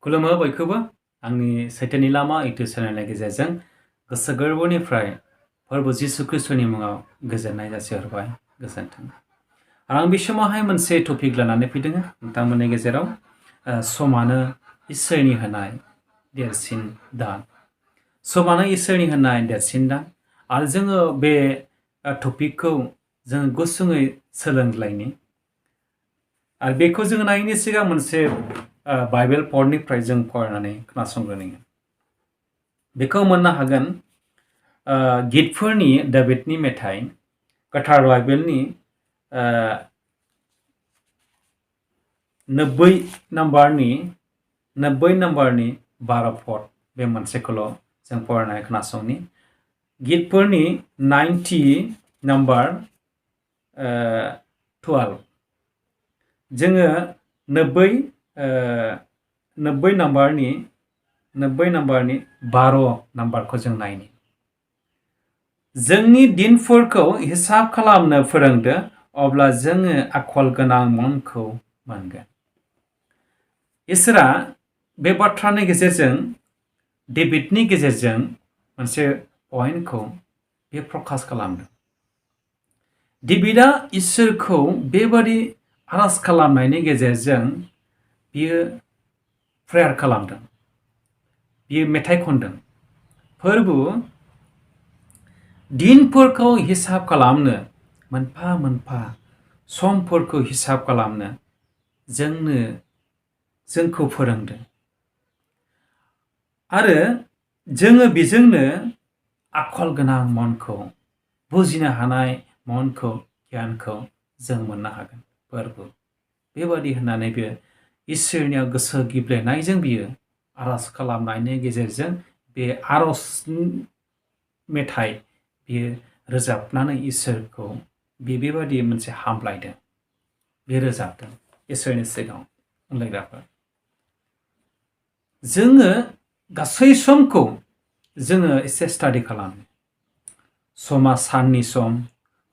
खुलुमो बयखौबो आंनि सैथोनि लामा इउटुब चेनेलनि गेजेरजों गोसो गोरबोनिफ्राय फोरबो जिसु ख्रिस्टनि मुङाव गोजोननाय जासिहरबाय गोजोन्थों। आं बे समावहाय मोनसे टपिक लानानै फैदों नोंथांमोननि गेजेराव समानो इसोरनि होनाय देरसिन दान। समानो इसोरनि होनाय देरसिन दान आरो जोङो बे टपिकखौ जों गुसुङै सोलोंलायनि आरो बेखौ जों नायिनि सिगां मोनसे बाइबेल पडनिफ्राय जों फरायनानै खोनासंग्रोनि। बेखौ मोननो हागोन गितफोरनि दाबिदनि मेथाइ गोथार बाइबेलनि 90 नाम्बारनि 12 पद बे मोनसेखौल' जों फरायनानै खोनासंनि। गितफोरनि 90 नाम्बार 12 जोङो 90 नाम्बारनि 12 नाम्बारखौ जों नायनि। जोंनि दिनफोरखौ हिसाब खालामनो फोरोंदो अब्ला जोङो आखल गोनां मनखौ मोनगोन। इसोरा बे बाथ्रानि गेजेरजों डेभिडनि गेजेरजों मोनसे पइन्टखौ बे प्रकाश खालामदों। डेभिडआ इसोरखौ बेबादि आरज खालामनायनि गेजेरजों बियो प्रेयार खालामदों, बियो मेथाइ खनदों। फोरबु दिनफोरखौ हिसाब खालामनो, मोनफा मोनफा समफोरखौ हिसाब खालामनो जोंखौ फोरोंदों आरो जोङो बेजोंनो आखल गोनां मनखौ, बुजिनो हानाय मनखौ, गियानखौ जों मोननो हागोन। फोरबु बेबादि होननानै बियो इसोरनियाव गोसो गिब्लेनायजों बियो आरज खालामनायनि गेजेरजों बे आरज मेथाइ बियो रोजाबनानै इसोरखौ बेबादि मोनसे हामलायदों, बे रोजाबदों इसोरनि सिगाङाव अनलायग्राफोर। जोङो गासै समखौ जोङो एसे स्टाडि खालामो। समा साननि सम,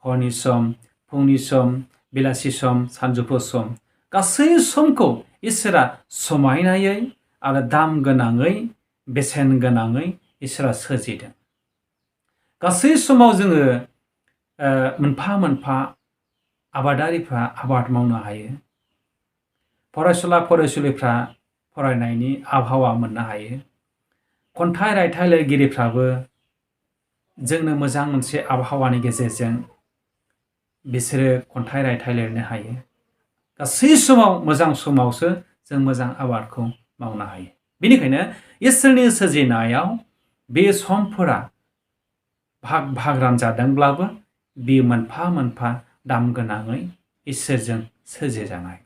हरनि सम, फुंनि सम, बेलासि सम, सानजौफु सम, गासै समखौ इसोरा समायनायै आरो दाम गोनाङै, बेसेन गोनाङै इसोरा सोरजिदों। गासै समाव जोङो मोनफा मोनफा आबादारिफ्रा आबाद मावनो हायो, फरायसुला फरायसुलिफ्रा फरायनायनि आबहावा मोननो हायो, खन्थाइ रायथाइ लिरगिरिफ्राबो जोंनो मोजां मोनसे आबहावानि गेजेरजों बिसोरो खन्थाइ रायथाइ लिरनो हायो। गासै समाव मोजां समावसो जों मोजां आबादखौ मावनो हायो। बेनिखायनो इसोरनि सोरजिनायाव बे समफोरा भाग भाग रानजादोंब्लाबो बे मोनफा मोनफा दाम गोनाङै इसोरजों सोरजिजानाय।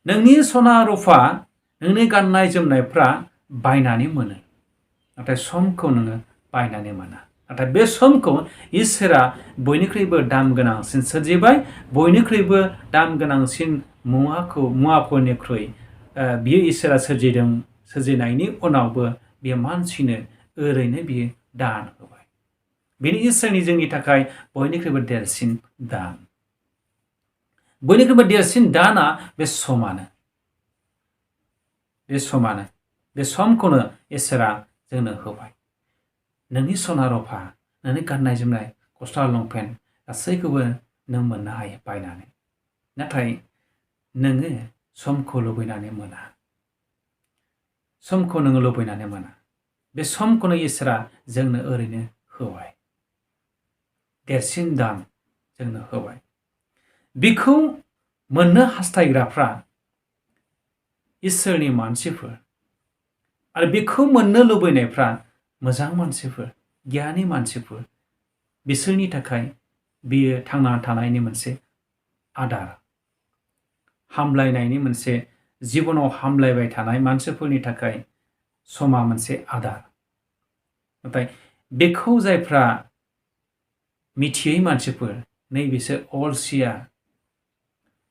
नोंनि सना रुफा, नोंनि गाननाय जोमनायफ्रा बायनानै मोनो, नाथाय समखौ नोङो बायनानै मोना। नाथाय बे समखौ इसोरा बयनिख्रुइबो दाम गोनांसिन सोरजिबाय। बयनिख्रुइबो दाम गोनांसिन मुवाफोरनिख्रुइ बियो इसोरा सोरजिदों। सोरजिनायनि उनावबो बियो मानसिनो ओरैनो बियो दान होबाय। बेनि इसोरनि जोंनि थाखाय बयनिख्रुइबो देरसिन दान। बयनिख्रुइबो देरसिन दाना बे समानो। बे समखौनो इसोरा जोंनो होबाय। नोंनि सना रुफा, नोंनि गाननाय जोमनाय, गस्ला लंपेन्ट गासैखौबो नों मोननो हायो बायनानै। नाथाय नोङो समखौ लुबैनानै मोना। समखौ नोङो लुबैनानै मोना। बे समखौनो इसोरा जोंनो ओरैनो होबाय। देरसिन दान जोंनो होबाय। बिखौ मोननो हास्थायग्राफ्रा इसोरनि मानसिफोर आरो बेखौ मोननो लुबैनायफ्रा मोजां मानसिफोर, गियानि मानसिफोर। बिसोरनि थाखाय बियो थांना थानायनि मोनसे आदार, हामलायनायनि मोनसे, जिबनाव हामलायबाय थानाय मानसिफोरनि थाखाय समा मोनसे आदार। नाथाय बेखौ जायफ्रा मिथियै मानसिफोर, बिसोर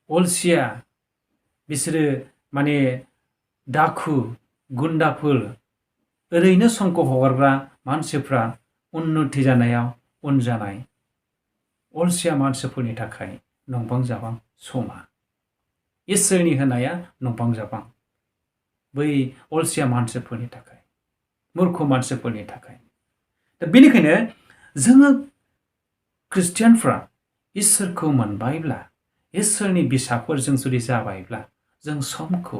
अलसिया, बिसोरो माने दाखु गुन्दाफोर, ओरैनो समखौ हगारग्रा मानसिफ्रा उन्नति जानायाव उन जानाय अलसिया मानसिफोरनि थाखाय नंबां जाबां समा। इसोरनि होनाया नंबां जाबां। बै अलसिया मानसिफोरनि थाखाय मूर्ख मानसिफोरनि थाखाय दा बेनिखायनो जोङो ख्रिस्टियानफ्रा इसोरखौ मोनबायब्ला इसोरनि बिसाफोरजों जुदि जाबायब्ला जों समखौ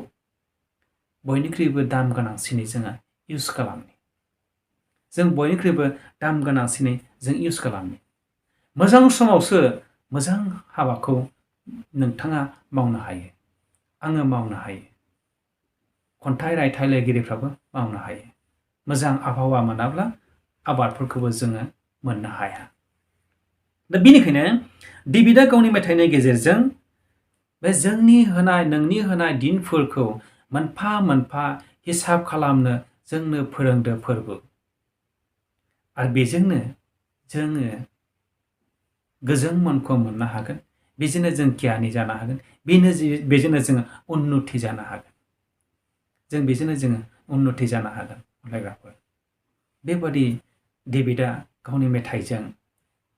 बयनिख्रुइबो दाम गोनांसिनै जोङो इउज खालामनि जों बयनिख्रुइबो दाम गोनांसिनै जों इउज खालामनि मोजां समावसो मोजां हाबाखौ नोंथाङा मावनो हायो आङो मावनो हायो खन्थाइ रायथाइ लिरगिरिफ्राबो मावनो हायो मोजां आबहावा मोनाब्ला आबादफोरखौबो जोङो मोननो हाया दा बेनिखायनो डेभिडआ गावनि मेथाइनि गेजेरजों बे जोंनि होनाय नोंनि होनाय दिनफोरखौ मोनफा मोनफा हिसाब खालामनो जोंनो फोरोंदो फोरबो आरो बेजोंनो जोङो गोजों मनखौ मोननो हागोन बेजोंनो जों गियानि जानो हागोन बेजोंनो जोङो उन्नति जानो हागोन जों बेजोंनो जोङो उन्नति जानो हागोन अनलायग्राफोर बेबादि डेभिडआ गावनि मेथाइजों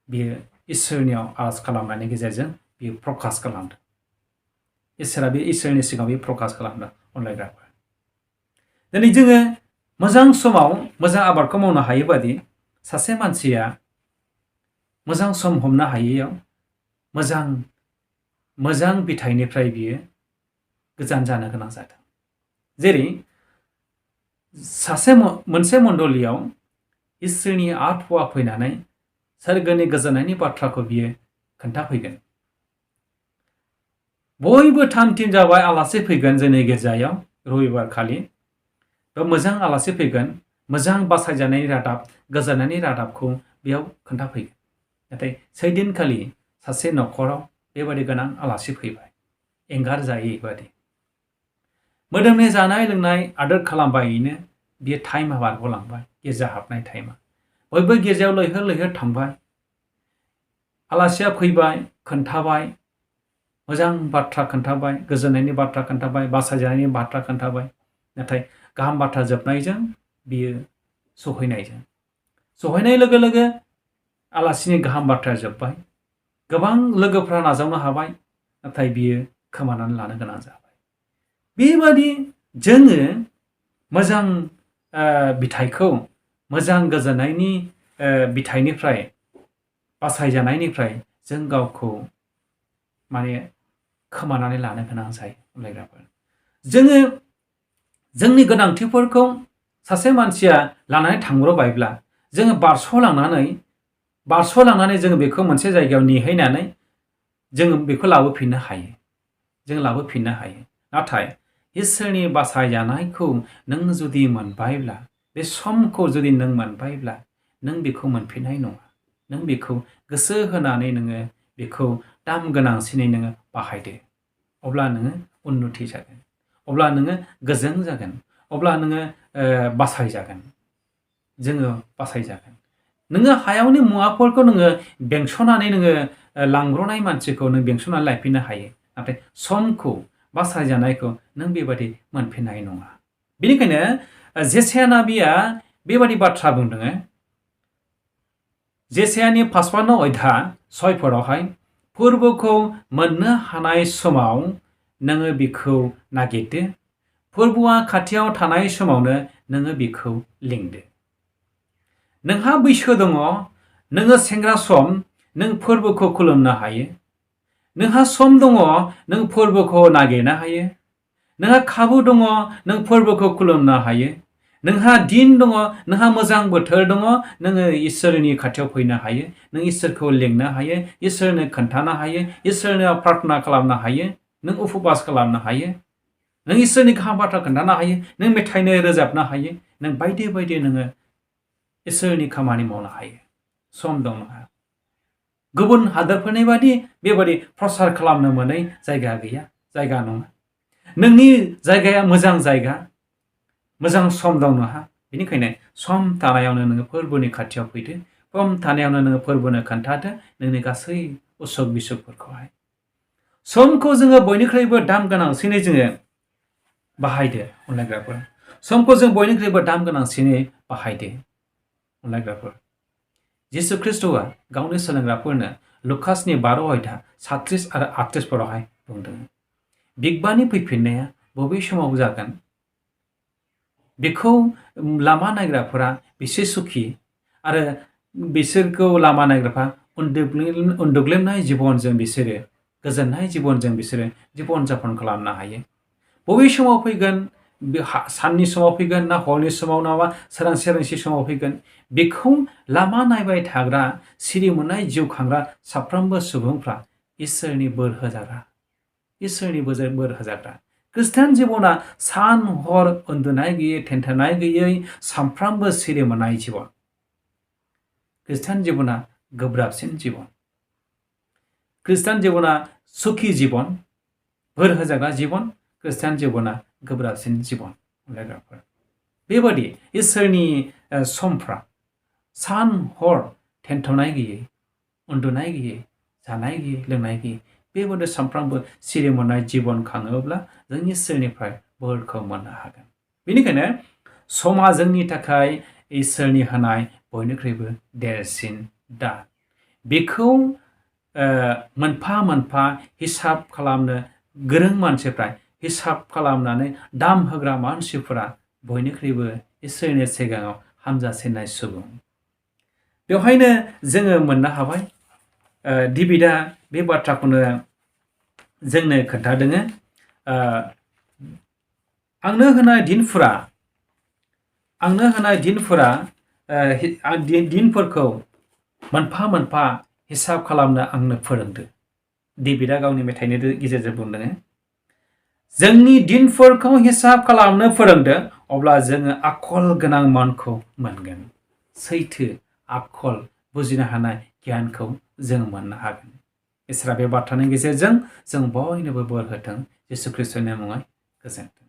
बियो इसोरनियाव आरज खालामनायनि गेजेरजों बियो प्रकाश खालामदों इसोरा बे इसोरनि सिगाङाव बियो प्रकाश खालामदों अनलायग्राफोर दिनै जोङो मोजां समाव मोजां आबादखौ मावनो हायोबादि सासे मानसिया मोजां सम हमनो हायैयाव मोजां बिथाइनिफ्राय बियो गोजान जानो गोनां जादों जेरै मोनसे मण्डलियाव इसोरनि आत्माया फैनानै सोरगोनि गोजोननायनि बाथ्राखौ बियो खोन्थाफैगोन बयबो थाम थिम जाबाय आलासि फैगोन जोंनि गिर्जायाव रबिबार खालि मोजां आलासि फैगोन मोजां बासायजानायनि रादाब गोजोननायनि रादाबखौ बेयाव खोन्थाफैगोन नाथाय सैदिनखालि सासे न'खराव बेबादि गोनां आलासि फैबाय एंगार जायै बादि मोदोमनि जानाय लोंनाय आदर खालामबायैनो बियो टाइमा बारग'लांबाय गिर्जा हाबनाय टाइमा बयबो गिर्जायाव लैहोर लैहोर थांबाय आलासिया फैबाय खोन्थाबाय मोजां बाथ्रा खोन्थाबाय गोजोननायनि बाथ्रा खोन्थाबाय बासायजानायनि बाथ्रा खोन्थाबाय नाथाय गाहाम बाथ्रा जोबनायजों बियो सहैनाय लोगो लोगो आलासिनि गाहाम बाथ्राया जोब्बाय गोबां लोगोफ्रा नाजावनो हाबाय नाथाय बियो खोमानानै लानो गोनां जाबाय बेबादि जोङो मोजां बिथाइखौ मोजां गोजोननायनि बिथाइनिफ्राय बासायजानायनिफ्राय जों गावखौ माने खोमानानै लानो गोनां जायो अनलायग्राफोर जोङो जोंनि गोनांथिफोरखौ सासे मानसिया लानानै थांब्रबायब्ला जोङो बारस'लांनानै जोङो बेखौ मोनसे जायगायाव नेहैनानै जोङो बेखौ लाबोफिननो हायो नाथाय इसोरनि बासायजानायखौ नों जुदि मोनबायब्ला बे समखौ जुदि नों मोनबायब्ला नों बेखौ मोनफिननाय नङा नों बेखौ गोसो होनानै नोङो बेखौ दाम गोनांसिनै नोङो बाहायदो अब्ला नोङो उन्नति जागोन अब्ला नोङो गोजों जागोन अब्ला नोङो बासायजागोन जोङो बासायजागोन नोङो हायावनि मुवाफोरखौ नोङो बेंसनानै नोङो लांग्रनाय मानसिखौ नों बेंसनानै लायफिननो हायो नाथाय समखौ बासायजानायखौ नों बेबादि मोनफिननाय नङा बेनिखायनो जेसाया नाबिया बेबादि बाथ्रा बुंदों जेसायानि 55 अध्याय 6 फोरबोखौ मोननो हानाय समाव नोङो बिखौ नागिरदो फोरबोआ खाथियाव थानाय समावनो नोङो बिखौ लिंदो नोंहा बैसो दङ नोङो सेंग्रा सम नों फोरबोखौ खुलुमनो हायो नोंहा सम दङ नों फोरबोखौ नागिरनो हायो नोंहा खाबु दङ नों फोरबोखौ खुलुमनो हायो नोंहा दिन दङ नोंहा मोजां बोथोर दङ नोङो इसोरनि खाथियाव फैनो हायो नों इसोरखौ लिंनो हायो इसोरनो खोन्थानो हायो इसोरनो प्रार्थना खालामनो हायो नों उपबास खालामनो हायो नों इसोरनि गाहाम बाथ्रा खोन्थानो हायो नों मेथाइनो रोजाबनो हायो नों बायदि बायदि नोङो इसोरनि खामानि मावनो हायो सम दं नोंहा गुबुन हादोरफोरनि बादि बेबादि प्रसार खालामनो मोनै जायगा नङा नोंनि जायगाया मोजां जायगा मोजां सम दं नोंहा बेनिखायनो सम थानायावनो नोङो फोरबोनि खाथियाव फैदो सम थानायावनो नोङो फोरबोनो खोन्थादो नोंनि गासै उसुख बिसुखफोरखौहाय समखौ जोङो बयनिख्रुइबो दाम गोनांसिनै जोङो बाहायदो अनलायग्राफोर समखौ जों बयनिख्रुइबो दाम गोनांसिनै बाहायदो अनलायग्राफोर जिसु ख्रिस्ट'आ गावनि सोलोंग्राफोरनो लुकासनि 12 अध्याय 37 आरो 38 बुंदों बिगबानि फैफिननाया बबे समाव जागोन बेखौ लामा नायग्राफोरा बेसे सुखि आरो बिसोरखौ लामा नायग्राफ्रा उन्दुग्लेमनाय जिबनजों बिसोरो गोजोननाय जिबनजों बिसोरो जिबन जापन खालामनो हायो। बबे समाव फैगोन, साननि समाव फैगोन ना हरनि समाव नङाबा सोरांसि समाव फैगोन, बेखौ लामा नायबाय थाग्रा सिरि मोननाय जिउ खांग्रा साफ्रोमबो सुबुंफ्रा इसोरनि बोर होजाग्रा, इसोरनि बोर होजाग्रा। खृष्टान जिबना सान हर उन्दुनाय गैयै थेन्थानाय गैयै सानफ्रामबो सिरि मोननाय जिबन। खृष्टान जिबना गोब्राबसिन जिबन। खृष्टान जिबना सुखि जिबन, बोर होजाग्रा जिबन। खृष्टान जिबना गोब्राबसिन जिबन। बेबादि इसोरनि समफ्रा सान हर थेन्थ'नाय गैयै, उन्दुनाय गैयै, जानाय गैयै, लोंनाय गैयै, बेबादि सानफ्रामबो सिरि मोननाय जिबन खाङोब्ला जों इसोरनिफ्राय बोरखौ मोननो हागोन। बेनिखायनो समा जोंनि थाखाय इसोरनि होनाय बयनिख्रुइबो देरसिन दान। बेखौ मोनफा मोनफा हिसाब खालामनो गोरों मानसिफ्रा, हिसाब खालामनानै दाम होग्रा मानसिफोरा बयनिख्रुइबो इसोरनि सिगाङाव हामजासिननाय सुबुं। बेवहायनो जोङो मोननो हाबाय डेभिडआ बे बाथ्राखौनो जोंनो खोन्थादों। आंनो होनाय दिनफोरखौ मोनफा मोनफा हिसाब खालामनो आंनो फोरोंदो। डेभिडआ गावनि मेथाइनि गेजेरजों बुंदों, जोंनि दिनफोरखौ हिसाब खालामनो फोरोंदो, अब्ला जोङो आखल गोनां मानखौ मोनगोन। सैथो आखल बुजिनो हानाय गियानखौ जों मोननो हागोन। इसोरा बे बाथ्रानि गेजेरजों जों बयनोबो बोर होथों। जिसु ख्रिस्ट'नि मुङै गोजोन्थों।